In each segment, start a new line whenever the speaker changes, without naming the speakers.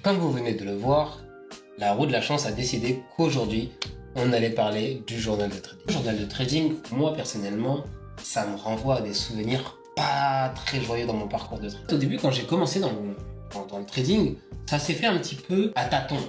Comme vous venez de le voir, la roue de la chance a décidé qu'aujourd'hui, on allait parler du journal de trading. Le journal de trading, moi personnellement, ça me renvoie à des souvenirs pas très joyeux dans mon parcours de trading. Au début, quand j'ai commencé dans le trading, ça s'est fait un petit peu à tâtons.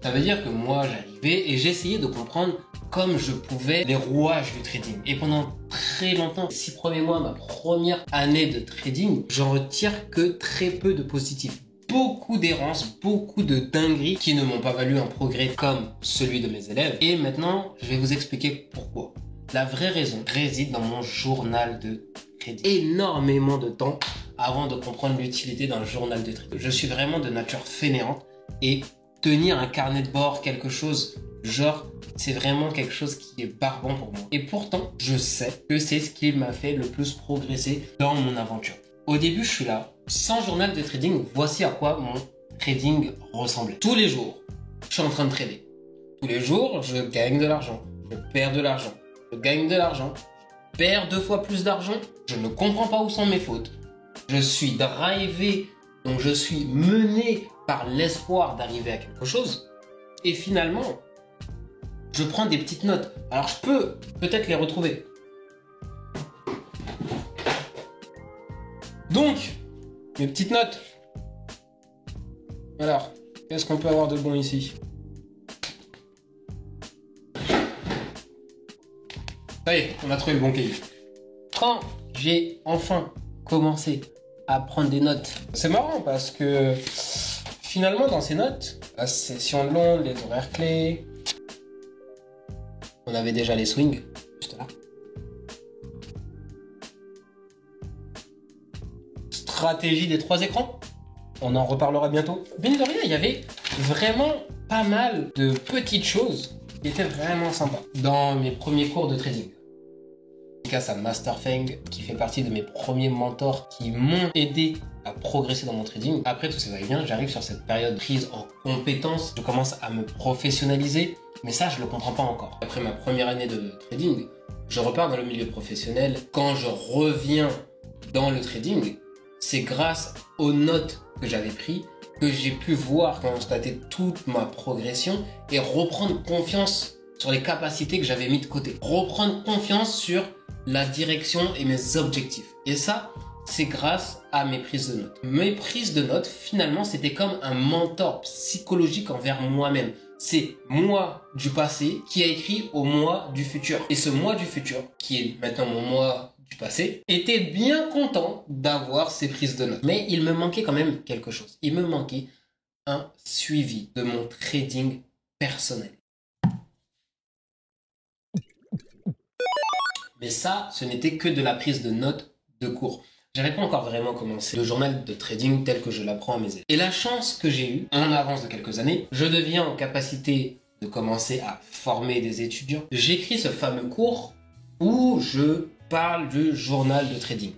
Ça veut dire que moi, j'arrivais et j'essayais de comprendre comme je pouvais les rouages du trading. Et pendant très longtemps, les 6 premiers mois, ma première année de trading, j'en retire que très peu de positifs. Beaucoup d'errances, beaucoup de dingueries qui ne m'ont pas valu un progrès comme celui de mes élèves. Et maintenant, je vais vous expliquer pourquoi. La vraie raison réside dans mon journal de trading. Énormément de temps avant de comprendre l'utilité d'un journal de trading. Je suis vraiment de nature fainéante et tenir un carnet de bord, quelque chose genre, c'est vraiment quelque chose qui est barbant pour moi. Et pourtant, je sais que c'est ce qui m'a fait le plus progresser dans mon aventure. Au début, je suis là, sans journal de trading, voici à quoi mon trading ressemblait. Tous les jours, je suis en train de trader. Tous les jours, je gagne de l'argent, je perds de l'argent, je gagne de l'argent, je perds 2 fois plus d'argent, je ne comprends pas où sont mes fautes. Je suis drivé, donc je suis mené par l'espoir d'arriver à quelque chose. Et finalement, je prends des petites notes. Alors je peux peut-être les retrouver. Donc, mes petites notes. Alors, qu'est-ce qu'on peut avoir de bon ici? Ça y est, on a trouvé le bon cahier. Quand j'ai enfin commencé à prendre des notes, c'est marrant parce que finalement dans ces notes, la session longue, les horaires clés, on avait déjà les swings, juste là. Stratégie des 3 écrans, on en reparlera bientôt. Mine de rien, il y avait vraiment pas mal de petites choses qui étaient vraiment sympas dans mes premiers cours de trading. Dédicace à Master Feng, qui fait partie de mes premiers mentors qui m'ont aidé à progresser dans mon trading. Après tous ces va-et-vient, j'arrive sur cette période prise en compétences, je commence à me professionnaliser, mais ça je le comprends pas encore. Après ma première année de trading, je repars dans le milieu professionnel. Quand je reviens dans le trading, c'est grâce aux notes que j'avais prises que j'ai pu voir, constater toute ma progression et reprendre confiance sur les capacités que j'avais mis de côté. Reprendre confiance sur la direction et mes objectifs. Et ça, c'est grâce à mes prises de notes. Mes prises de notes, finalement, c'était comme un mentor psychologique envers moi-même. C'est moi du passé qui a écrit au moi du futur. Et ce moi du futur, qui est maintenant mon moi du passé, était bien content d'avoir ces prises de notes. Mais il me manquait quand même quelque chose. Il me manquait un suivi de mon trading personnel. Mais ça, ce n'était que de la prise de notes de cours. J'avais pas encore vraiment commencé le journal de trading tel que je l'apprends à mes élèves. Et la chance que j'ai eue, en avance de quelques années, je deviens en capacité de commencer à former des étudiants. J'écris ce fameux cours où je parle du journal de trading.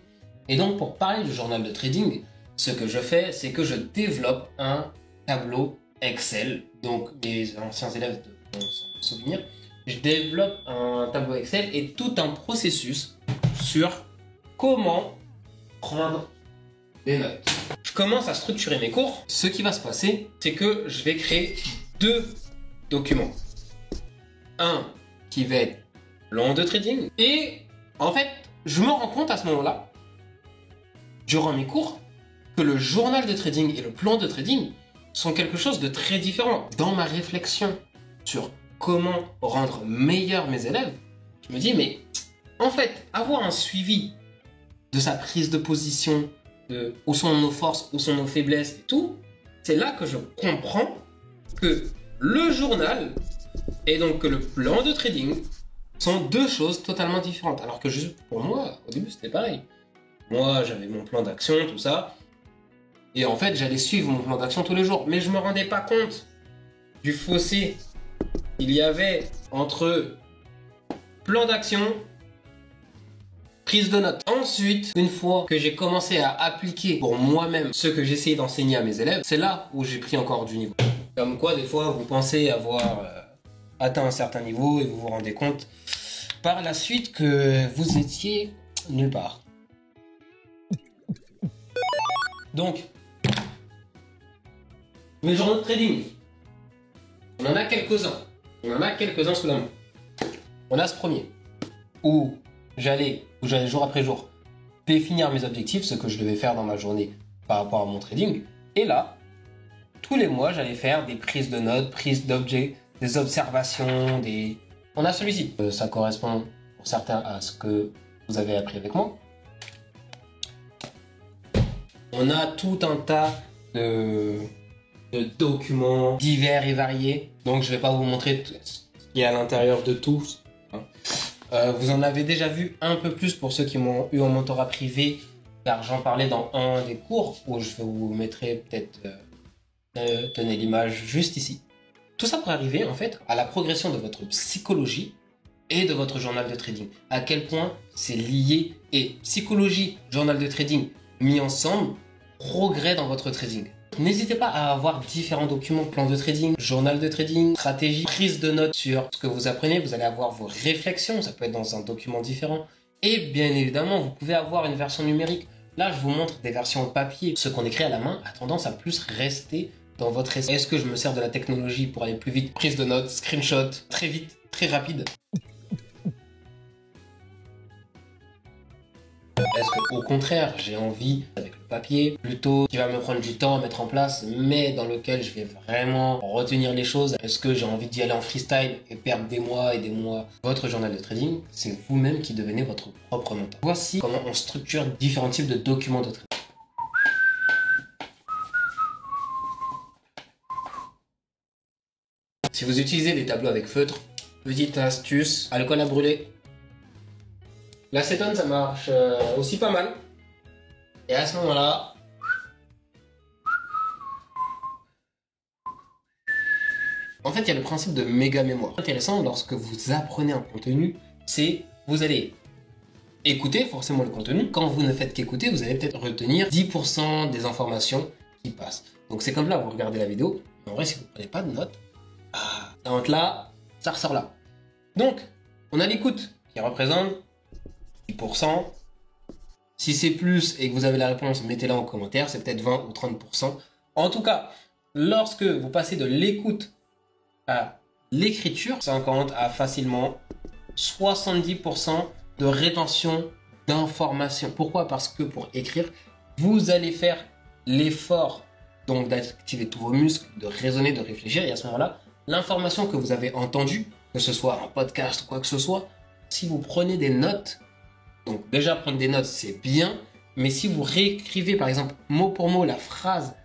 Et donc, pour parler du journal de trading, ce que je fais, c'est que je développe un tableau Excel. Donc, mes anciens élèves devront s'en souvenir. Je développe un tableau Excel et tout un processus sur comment prendre des notes. Je commence à structurer mes cours. Ce qui va se passer, c'est que je vais créer 2 documents. Un qui va être plan de trading. Et en fait, je me rends compte à ce moment-là, durant mes cours, que le journal de trading et le plan de trading sont quelque chose de très différent. Dans ma réflexion sur comment rendre meilleurs mes élèves, je me dis, mais en fait, avoir un suivi de sa prise de position, de où sont nos forces, où sont nos faiblesses et tout, c'est là que je comprends que le journal et donc que le plan de trading sont 2 choses totalement différentes. Alors que juste pour moi, au début, c'était pareil. Moi, j'avais mon plan d'action, tout ça. Et en fait, j'allais suivre mon plan d'action tous les jours. Mais je me rendais pas compte du fossé qu'il y avait entre plan d'action, prise de notes. Ensuite, une fois que j'ai commencé à appliquer pour moi-même ce que j'essayais d'enseigner à mes élèves, c'est là où j'ai pris encore du niveau. Comme quoi, des fois, vous pensez avoir atteint un certain niveau et vous vous rendez compte par la suite que vous étiez nulle part. Donc, Mes journaux de trading. On en a quelques-uns. On en a quelques-uns sous la main. On a ce premier, où j'allais jour après jour définir mes objectifs, ce que je devais faire dans ma journée par rapport à mon trading. Et là, tous les mois, j'allais faire des prises de notes, prises d'objets, des observations, des... On a celui-ci. Ça correspond pour certains à ce que vous avez appris avec moi. On a tout un tas de documents divers et variés. Donc je ne vais pas vous montrer ce qu'il y a à l'intérieur de tous. Vous en avez déjà vu un peu plus pour ceux qui m'ont eu en mentorat privé, car j'en parlais dans un des cours où je vous mettrai peut-être tenez l'image juste ici. Tout ça pour arriver en fait à la progression de votre psychologie et de votre journal de trading. À quel point c'est lié, et psychologie, journal de trading mis ensemble, progrès dans votre trading. N'hésitez pas à avoir différents documents, plan de trading, journal de trading, stratégie, prise de notes sur ce que vous apprenez. Vous allez avoir vos réflexions, ça peut être dans un document différent. Et bien évidemment, vous pouvez avoir une version numérique. Là, je vous montre des versions papier. Ce qu'on écrit à la main a tendance à plus rester dans votre esprit. Est-ce que je me sers de la technologie pour aller plus vite? Prise de notes, screenshot, très vite, très rapide. Est-ce qu'au contraire, j'ai envie, avec le papier, plutôt qui va me prendre du temps à mettre en place, mais dans lequel je vais vraiment retenir les choses? Est-ce que j'ai envie d'y aller en freestyle et perdre des mois et des mois? Votre journal de trading, c'est vous-même qui devenez votre propre mentor. Voici comment on structure différents types de documents de trading. Si vous utilisez des tableaux avec feutre, petite astuce, alcool à brûler. L'acétone, ça marche aussi pas mal. Et à ce moment-là, en fait, il y a le principe de méga mémoire. Intéressant, lorsque vous apprenez un contenu, c'est vous allez écouter forcément le contenu. Quand vous ne faites qu'écouter, vous allez peut-être retenir 10% des informations qui passent. Donc c'est comme là, vous regardez la vidéo. En vrai, si vous ne prenez pas de notes, ça rentre là, ça ressort là. Donc, on a l'écoute qui représente 10%. Si c'est plus et que vous avez la réponse, mettez-la en commentaire. C'est peut-être 20 ou 30%. En tout cas, lorsque vous passez de l'écoute à l'écriture, 50 à facilement 70% de rétention d'informations. Pourquoi? Parce que pour écrire, vous allez faire l'effort donc d'activer tous vos muscles, de raisonner, de réfléchir. Et à ce moment-là, l'information que vous avez entendue, que ce soit un podcast ou quoi que ce soit, si vous prenez des notes, donc déjà prendre des notes c'est bien, mais si vous réécrivez par exemple mot pour mot la phrase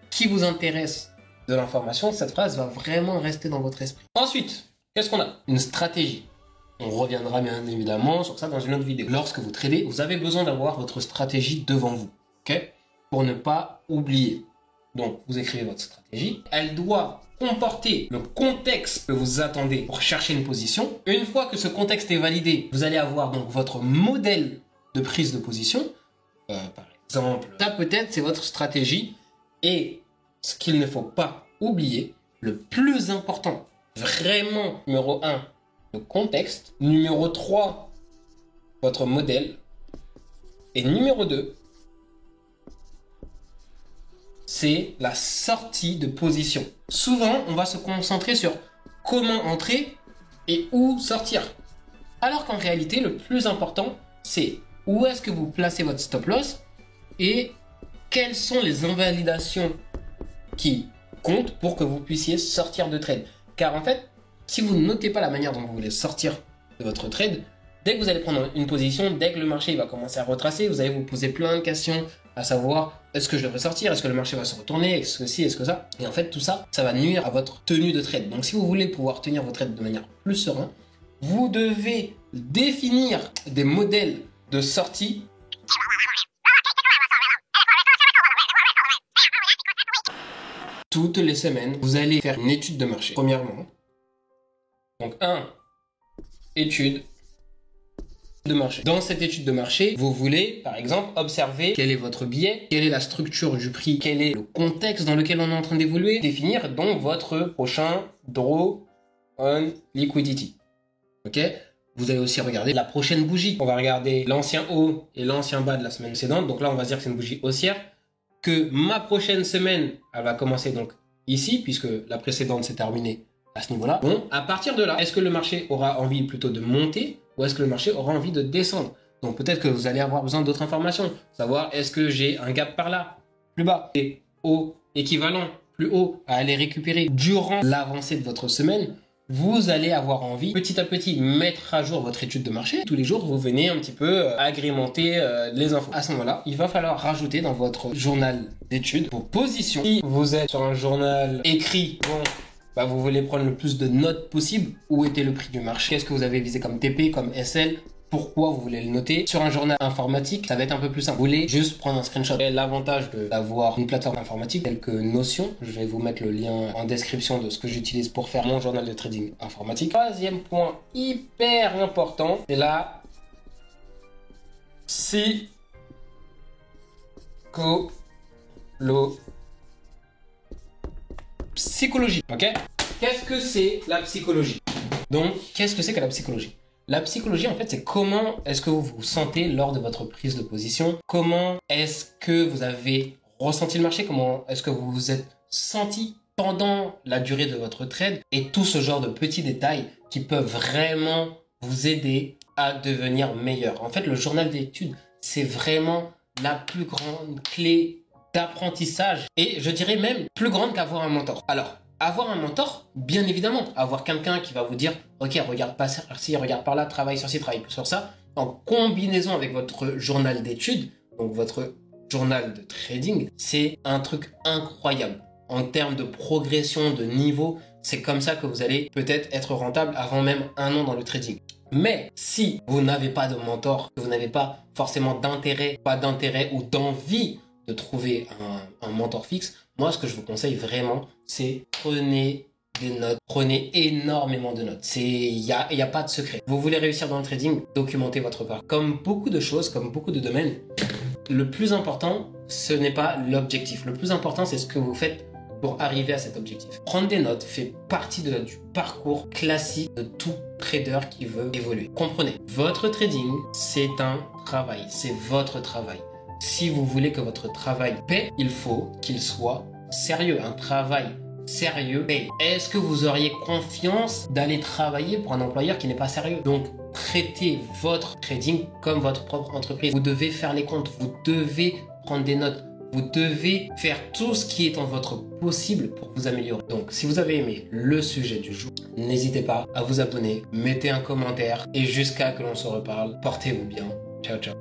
qui vous intéresse de l'information, cette phrase va vraiment rester dans votre esprit. Ensuite, qu'est-ce qu'on a? Une stratégie. On reviendra bien évidemment sur ça dans une autre vidéo. Lorsque vous tradez, vous avez besoin d'avoir votre stratégie devant vous, ok? Pour ne pas oublier. Donc, vous écrivez votre stratégie. Elle doit comporter le contexte que vous attendez pour chercher une position. Une fois que ce contexte est validé, vous allez avoir donc votre modèle de prise de position. Par exemple, ça peut-être c'est votre stratégie. Et ce qu'il ne faut pas oublier, le plus important, vraiment numéro 1, le contexte. Numéro 3, votre modèle. Et numéro 2, c'est la sortie de position. Souvent, on va se concentrer sur comment entrer et où sortir. Alors qu'en réalité, le plus important, c'est où est-ce que vous placez votre stop loss et quelles sont les invalidations qui comptent pour que vous puissiez sortir de trade. Car en fait, si vous ne notez pas la manière dont vous voulez sortir de votre trade, dès que vous allez prendre une position, dès que le marché va commencer à retracer, vous allez vous poser plein de questions, à savoir, est-ce que je devrais sortir? Est-ce que le marché va se retourner? Est-ce que ci? Est-ce que ça? Et en fait, tout ça, ça va nuire à votre tenue de trade. Donc, si vous voulez pouvoir tenir votre trade de manière plus sereine, vous devez définir des modèles de sortie toutes les semaines. Vous allez faire une étude de marché, premièrement. Donc, étude de marché. Dans cette étude de marché, vous voulez, par exemple, observer quel est votre biais, quelle est la structure du prix, quel est le contexte dans lequel on est en train d'évoluer, définir donc votre prochain draw on liquidity. Ok? Vous allez aussi regarder la prochaine bougie. On va regarder l'ancien haut et l'ancien bas de la semaine précédente. Donc là, on va se dire que c'est une bougie haussière. Que ma prochaine semaine, elle va commencer donc ici, puisque la précédente s'est terminée à ce niveau-là. Bon, à partir de là, est-ce que le marché aura envie plutôt de monter ou est-ce que le marché aura envie de descendre? Donc peut-être que vous allez avoir besoin d'autres informations. Savoir, est-ce que j'ai un gap par là, plus bas, et haut équivalent, plus haut, à aller récupérer durant l'avancée de votre semaine? Vous allez avoir envie, petit à petit, mettre à jour votre étude de marché. Tous les jours, vous venez un petit peu agrémenter les infos. À ce moment-là, il va falloir rajouter dans votre journal d'études vos positions. Si vous êtes sur un journal écrit, bon, bah vous voulez prendre le plus de notes possible. Où était le prix du marché? Qu'est-ce que vous avez visé comme TP, comme SL? Pourquoi vous voulez le noter? Sur un journal informatique, ça va être un peu plus simple. Vous voulez juste prendre un screenshot. L'avantage d'avoir une plateforme informatique telle que Notion, je vais vous mettre le lien en description de ce que j'utilise pour faire mon journal de trading informatique. Troisième point hyper important, c'est la psychologie. Ok? Qu'est-ce que c'est la psychologie? Donc, qu'est-ce que c'est que la psychologie? La psychologie, en fait, c'est comment est-ce que vous vous sentez lors de votre prise de position? Comment est-ce que vous avez ressenti le marché? Comment est-ce que vous vous êtes senti pendant la durée de votre trade? Et tout ce genre de petits détails qui peuvent vraiment vous aider à devenir meilleur. En fait, le journal d'études, c'est vraiment la plus grande clé d'apprentissage et je dirais même plus grande qu'avoir un mentor. Alors, avoir un mentor, bien évidemment, avoir quelqu'un qui va vous dire « Ok, regarde par ci, regarde par là, travaille sur ci, travaille sur ça », en combinaison avec votre journal d'études, donc votre journal de trading, c'est un truc incroyable. En termes de progression, de niveau, c'est comme ça que vous allez peut-être être rentable avant même 1 an dans le trading. Mais si vous n'avez pas de mentor, que vous n'avez pas forcément d'intérêt, ou d'envie de trouver un mentor fixe, moi, ce que je vous conseille vraiment, c'est prenez des notes, prenez énormément de notes. Il y a pas de secret. Vous voulez réussir dans le trading, documentez votre part. Comme beaucoup de choses, comme beaucoup de domaines, le plus important, ce n'est pas l'objectif. Le plus important, c'est ce que vous faites pour arriver à cet objectif. Prendre des notes fait partie du parcours classique de tout trader qui veut évoluer. Comprenez, votre trading, c'est un travail, c'est votre travail. Si vous voulez que votre travail paie, il faut qu'il soit sérieux. Un travail sérieux paie. Est-ce que vous auriez confiance d'aller travailler pour un employeur qui n'est pas sérieux? Donc, traitez votre trading comme votre propre entreprise. Vous devez faire les comptes, vous devez prendre des notes, vous devez faire tout ce qui est en votre possible pour vous améliorer. Donc, si vous avez aimé le sujet du jour, n'hésitez pas à vous abonner, mettez un commentaire et jusqu'à que l'on se reparle, portez-vous bien. Ciao, ciao.